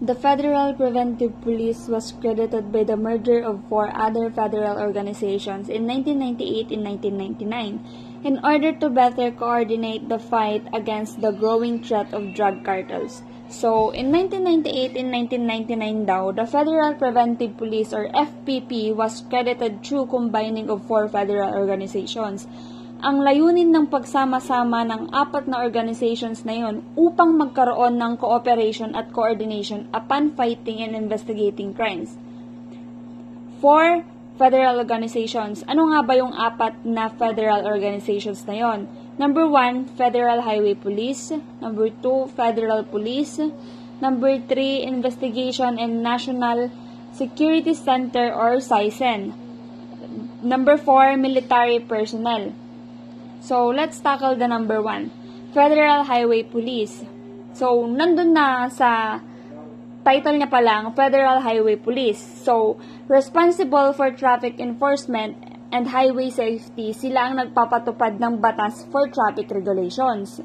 The Federal Preventive Police was credited by the merger of 4 other federal organizations in 1998 and 1999 in order to better coordinate the fight against the growing threat of drug cartels. So, in 1998 and 1999 daw, the Federal Preventive Police or FPP was credited through combining of 4 federal organizations. Ang layunin ng pagsama-sama ng 4 na organizations na yon upang magkaroon ng cooperation at coordination upon fighting and investigating crimes. 4 federal organizations. Ano nga ba yung 4 na federal organizations na yon? Number 1, Federal Highway Police. Number 2, Federal Police. Number 3, Investigation and National Security Center or SICEN. Number 4, Military Personnel. So, let's tackle the number 1, Federal Highway Police. So, nandun na sa title niya pa lang, Federal Highway Police. So, responsible for traffic enforcement and highway safety, sila ang nagpapatupad ng batas for traffic regulations.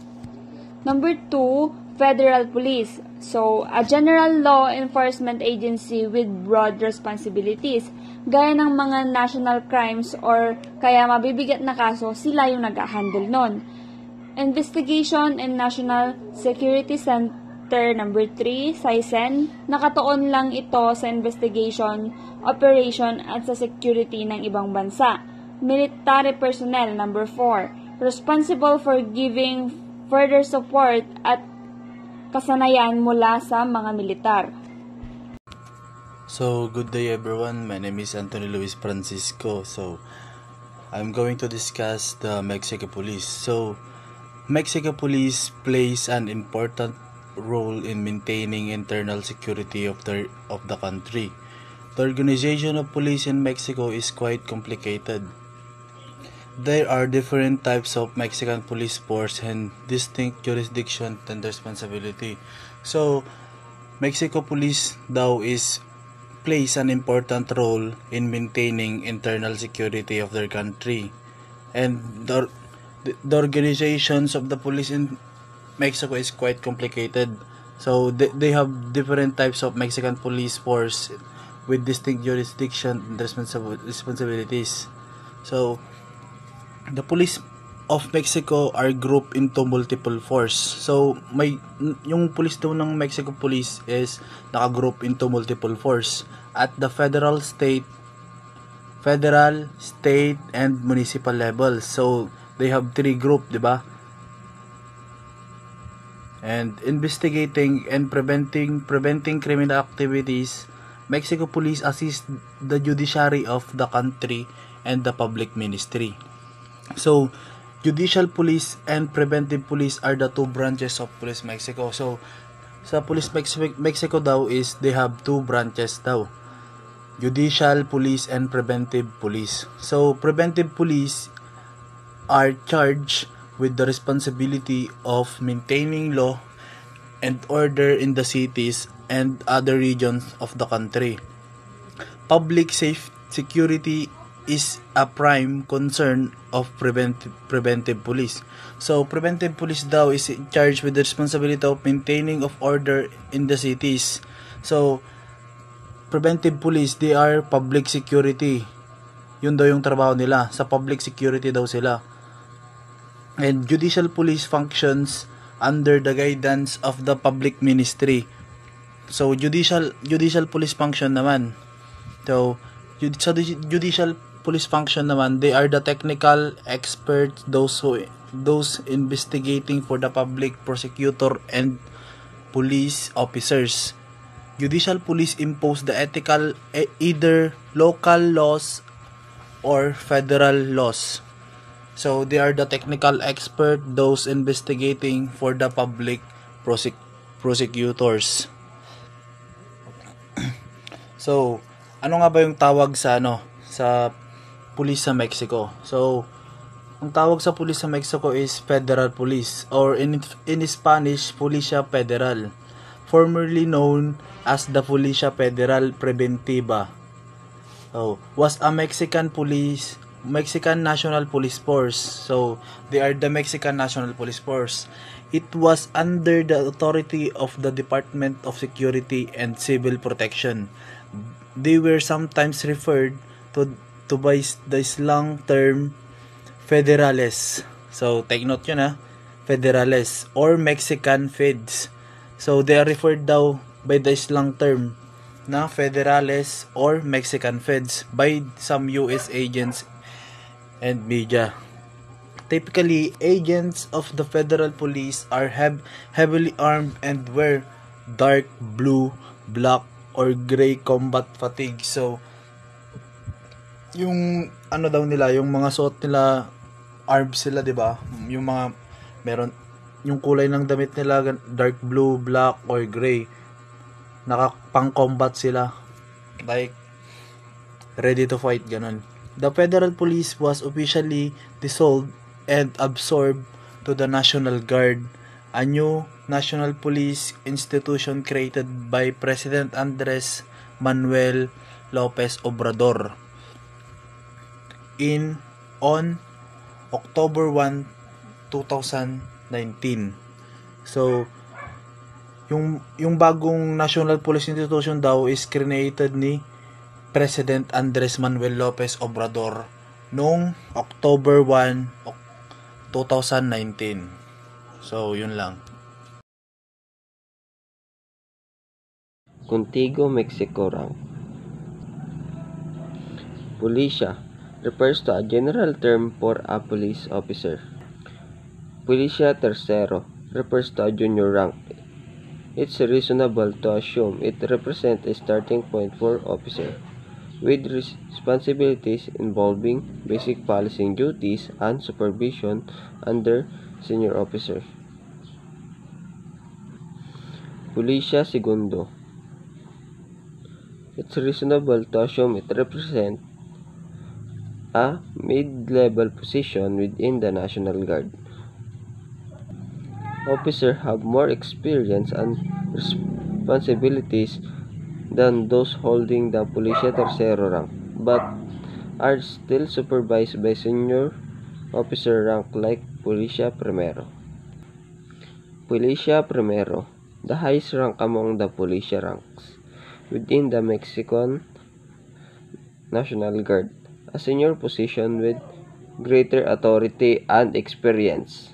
Number 2, Federal Police. So, a general law enforcement agency with broad responsibilities. Gaya ng mga national crimes or kaya mabibigat na kaso, sila yung nag-handle nun. Investigation and National Security Center, number 3, SICEN. Nakatuon lang ito sa investigation, operation at sa security ng ibang bansa. Military Personnel, number 4. Responsible for giving further support at kasanayan mula sa mga militar. So, good day everyone. My name is Anthony Luis Francisco. So, I'm going to discuss the Mexico Police. So, Mexico Police plays an important role in maintaining internal security of the country. The organization of police in Mexico is quite complicated. There are different types of Mexican police force and distinct jurisdiction and responsibility. So, Mexico Police daw plays an important role in maintaining internal security of their country. And the organizations of the police in Mexico is quite complicated. So, they have different types of Mexican police force with distinct jurisdiction and responsibilities. So, the police of Mexico are grouped into multiple force. So, yung police daw ng Mexico Police is naka-group into multiple force at the federal, state, and municipal levels. So, they have 3 group, di ba? And investigating and preventing criminal activities, Mexico Police assist the judiciary of the country and the public ministry. So, judicial police and preventive police are the 2 branches of Police Mexico. So, sa Police Mexico daw is they have 2 branches daw. Judicial police and preventive police. So, preventive police are charged with the responsibility of maintaining law and order in the cities and other regions of the country. Public security is a prime concern of preventive police. So, preventive police daw is charged with the responsibility of maintaining of order in the cities. So, preventive police, they are public security. Yun daw yung trabaho nila. Sa public security daw sila. And judicial police functions under the guidance of the public ministry. So, judicial police function naman. So, judicial police function naman, they are the technical experts, those investigating for the public prosecutor and police officers. Judicial police impose the ethical either local laws or federal laws. So they are the technical expert, those investigating for the public prosecutors. So, ano nga ba yung tawag sa police sa Mexico? So, ang tawag sa police sa Mexico is Federal Police or in Spanish, Policia Federal, formerly known as the Policia Federal Preventiva. So, was a Mexican police Mexican National Police Force. So, they are the Mexican National Police Force. It was under the authority of the Department of Security and Civil Protection. They were sometimes referred to by the slang term Federales. So, take note yun Federales or Mexican Feds. So, they are referred daw by the slang term na Federales or Mexican Feds by some US agents and media. Typically, agents of the federal police are heavily armed and wear dark blue, black, or gray combat fatigue. So, yung daw nila, yung mga suot nila, armed sila, 'di ba? Yung mga meron yung kulay ng damit nila dark blue, black, or gray. Pang-combat sila. Like ready to fight, ganun. The federal police was officially dissolved and absorbed to the National Guard, a new national police institution created by President Andres Manuel Lopez Obrador on October 1, 2019. So, yung bagong National Police Institution daw is created ni President Andres Manuel Lopez Obrador noong October 1, 2019. So, yun lang. Contigo, Mexico rank. Pulisya refers to a general term for a police officer. Pulisya tercero refers to a junior rank. It's reasonable to assume it represents a starting point for officer with responsibilities involving basic policing duties and supervision under senior officer. Pulisya segundo. It's reasonable to assume it represents a mid-level position within the National Guard. Officers have more experience and responsibilities than those holding the Pulisya Tercero rank, but are still supervised by senior officer rank like Pulisya Primero. Pulisya Primero, the highest rank among the Pulisya ranks within the Mexican National Guard, a senior position with greater authority and experience.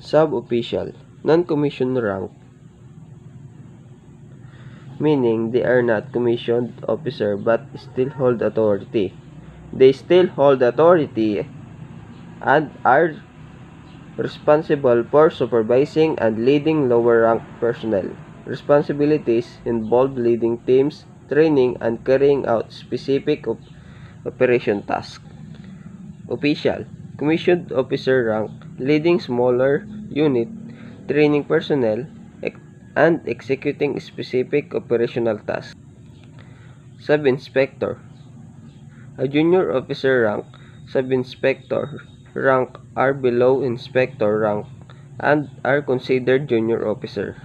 Sub-official, non-commissioned rank, meaning they are not commissioned officer but still hold authority. They still hold authority and are responsible for supervising and leading lower rank personnel. Responsibilities involve leading teams, training, and carrying out specific operation tasks. Official, commissioned officer rank, leading smaller unit, training personnel, and executing specific operational tasks. Sub-inspector, a junior officer rank, sub-inspector rank are below inspector rank and are considered junior officers.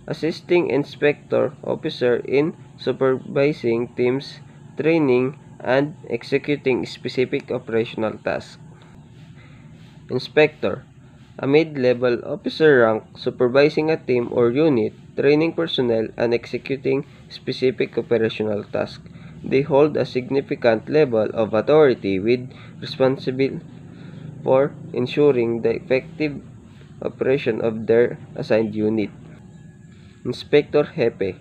Assisting inspector officer in supervising teams, training, and executing specific operational tasks. Inspector, a mid-level officer rank supervising a team or unit, training personnel, and executing specific operational tasks. They hold a significant level of authority with responsibility for ensuring the effective operation of their assigned unit. Inspector Jefe,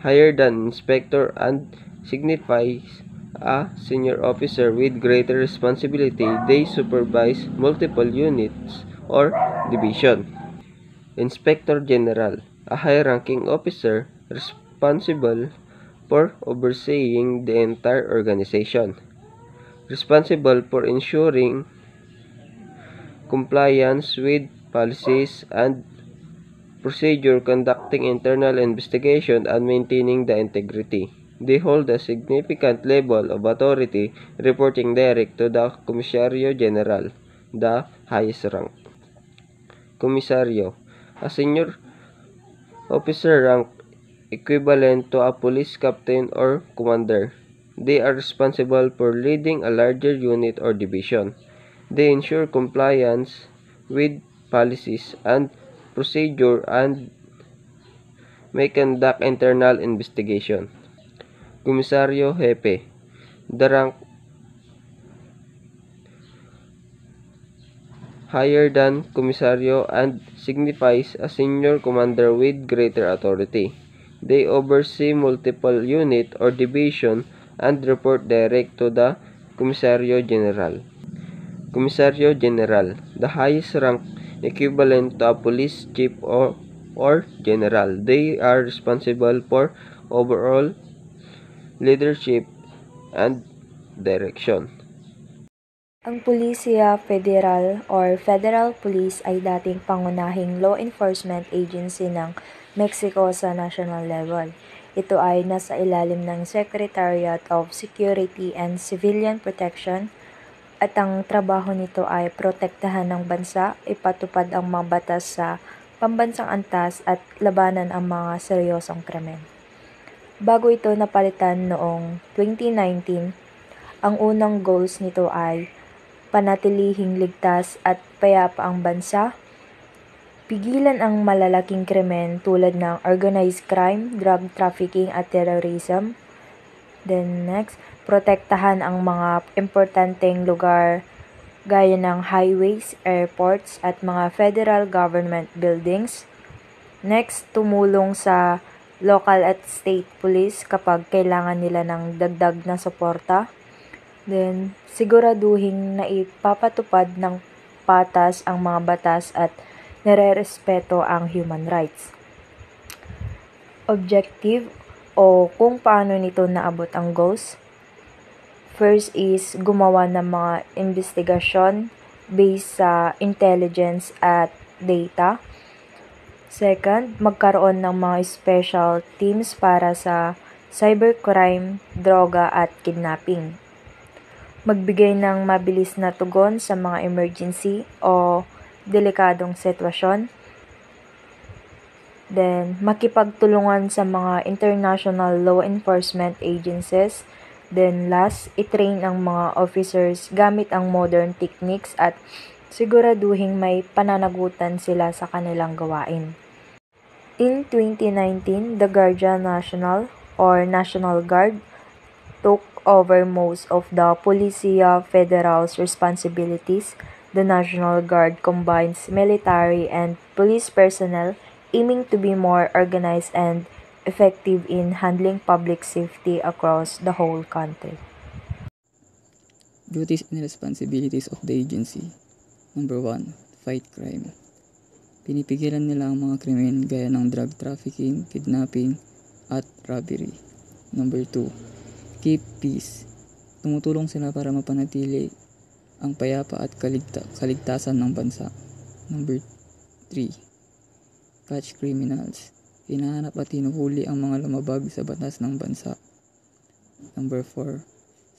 higher than inspector and signifies a senior officer with greater responsibility. They supervise multiple units or division. Inspector General, a high-ranking officer responsible for overseeing the entire organization, responsible for ensuring compliance with policies and procedure, conducting internal investigation, and maintaining the integrity. They hold a significant level of authority, reporting direct to the Comisario General, the highest rank. Comisario, a senior officer rank equivalent to a police captain or commander. They are responsible for leading a larger unit or division. They ensure compliance with policies and procedure and may conduct internal investigation. Komisaryo Hepe. The rank higher than komisaryo and signifies a senior commander with greater authority. They oversee multiple unit or division and report direct to the Komisaryo General. Komisaryo General, the highest rank equivalent to a police chief or general. They are responsible for overall leadership and direction. Ang Pulisya Federal or Federal Police ay dating pangunahing law enforcement agency ng Mexico sa national level. Ito ay nasa ilalim ng Secretariat of Security and Civilian Protection at ang trabaho nito ay protektahan ng bansa, ipatupad ang mga batas sa pambansang antas at labanan ang mga seryosong krimen. Bago ito napalitan noong 2019, ang unang goals nito ay panatilihing ligtas at payapa ang bansa, pigilan ang malalaking krimen tulad ng organized crime, drug trafficking at terrorism. Then next, protektahan ang mga importanteng lugar gaya ng highways, airports at mga federal government buildings. Next, tumulong sa local at state police kapag kailangan nila ng dagdag na suporta. Then, siguraduhin na ipapatupad ng patas ang mga batas at nare-respeto ang human rights. Objective o kung paano nito naabot ang goals. First is gumawa ng mga investigasyon based sa intelligence at data. Second, magkaroon ng mga special teams para sa cybercrime, droga at kidnapping. Magbigay ng mabilis na tugon sa mga emergency o delikadong sitwasyon. Then, makipagtulungan sa mga international law enforcement agencies. Then, last, itrain ang mga officers gamit ang modern techniques at siguraduhin may pananagutan sila sa kanilang gawain. In 2019, the Guardia Nacional or National Guard took over most of the Pulisya Federal's responsibilities. The National Guard combines military and police personnel, aiming to be more organized and effective in handling public safety across the whole country. Duties and responsibilities of the agency. Number 1. Fight crime. Pinipigilan nila ang mga krimen gaya ng drug trafficking, kidnapping, at robbery. Number 2. Keep peace. Tumutulong sila para mapanatili ang payapa at kaligtasan ng bansa. Number 3. Catch criminals. Hinahanap at hinuhuli ang mga lumabag sa batas ng bansa. Number 4.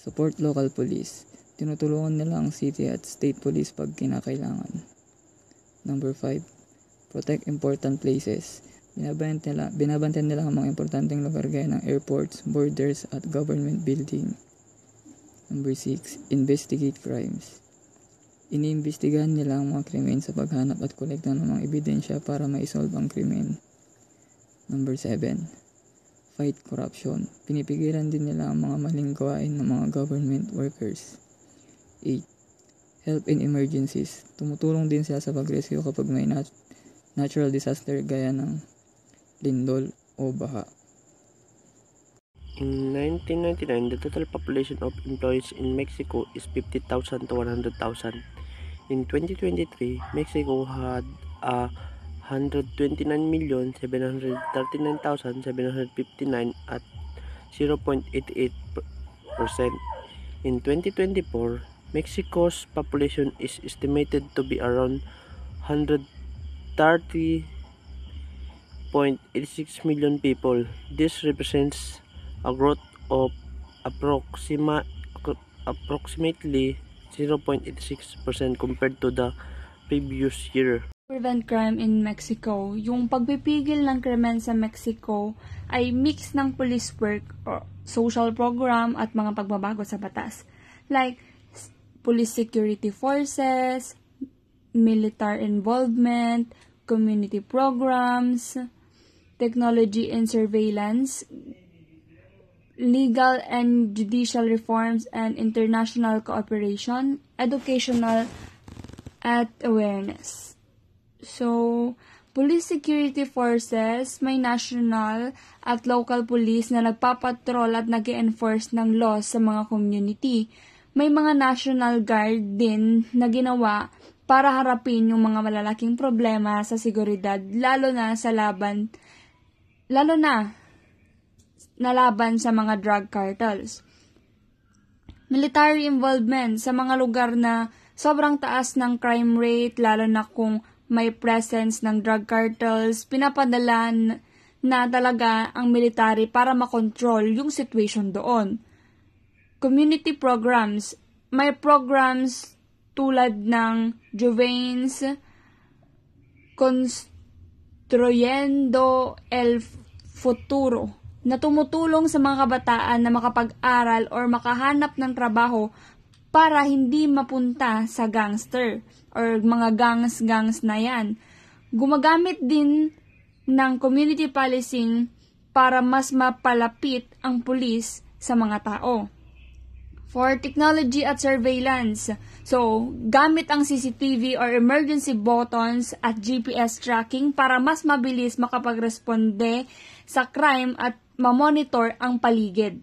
Support local police. Tinutulungan nila ang city at state police pag kinakailangan. Number 5. Protect important places. Binabantayan nila ang mga importanteng lugar gaya ng airports, borders, at government building. Number 6. Investigate crimes. Iniimbestigahan nila ang mga krimen sa paghanap at kolekta ng mga ebidensya para ma-solve ang krimen. Number 7. Fight corruption. Pinipigilan din nila ang mga maling gawain ng mga government workers. 8. Help in emergencies. Tumutulong din sila sa pag-rescue kapag may natural disaster gaya ng lindol o baha. In 1999, the total population of employees in Mexico is 50,000 to 100,000. In 2023, Mexico had 129,739,759 at 0.88%. In 2024, Mexico's population is estimated to be around 130.86 million people. This represents a growth of approximately 0.86% compared to the previous year. Prevent crime in Mexico. Yung pagpipigil ng krimen sa Mexico ay mix ng police work social program at mga pagbabago sa batas. Like, police security forces, military involvement, community programs, technology and surveillance, legal and judicial reforms and international cooperation, educational at awareness. So, police security forces, may national at local police na nagpapatrol at nag-enforce ng laws sa mga community. May mga national guard din na ginawa para harapin yung mga malalaking problema sa seguridad, lalo na laban sa mga drug cartels. Military involvement sa mga lugar na sobrang taas ng crime rate, lalo na kung may presence ng drug cartels, pinapadala na talaga ang military para makontrol yung situation doon. Community programs, may programs tulad ng Juvenes, Construyendo el Futuro, na tumutulong sa mga kabataan na makapag-aral or makahanap ng trabaho para hindi mapunta sa gangster or mga gangs na yan. Gumagamit din ng community policing para mas mapalapit ang pulis sa mga tao. For technology at surveillance, so gamit ang CCTV or emergency buttons at GPS tracking para mas mabilis makapagresponde sa crime at mamonitor ang paligid.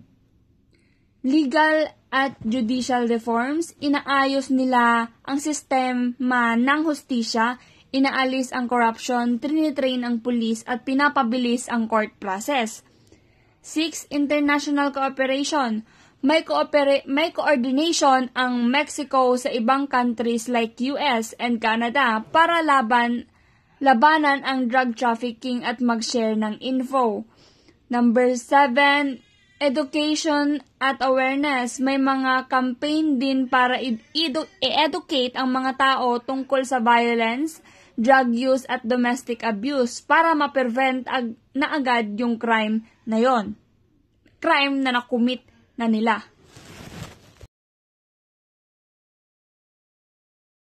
Legal at judicial reforms, inaayos nila ang sistema ng hustisya, inaalis ang corruption, trinitrain ang pulis at pinapabilis ang court process. 6. International cooperation. May coordination ang Mexico sa ibang countries like US and Canada para labanan ang drug trafficking at mag-share ng info. Number 7, education at awareness. May mga campaign din para i-educate ang mga tao tungkol sa violence, drug use at domestic abuse para ma-prevent na agad yung crime na yon. Crime na nakumit na nila.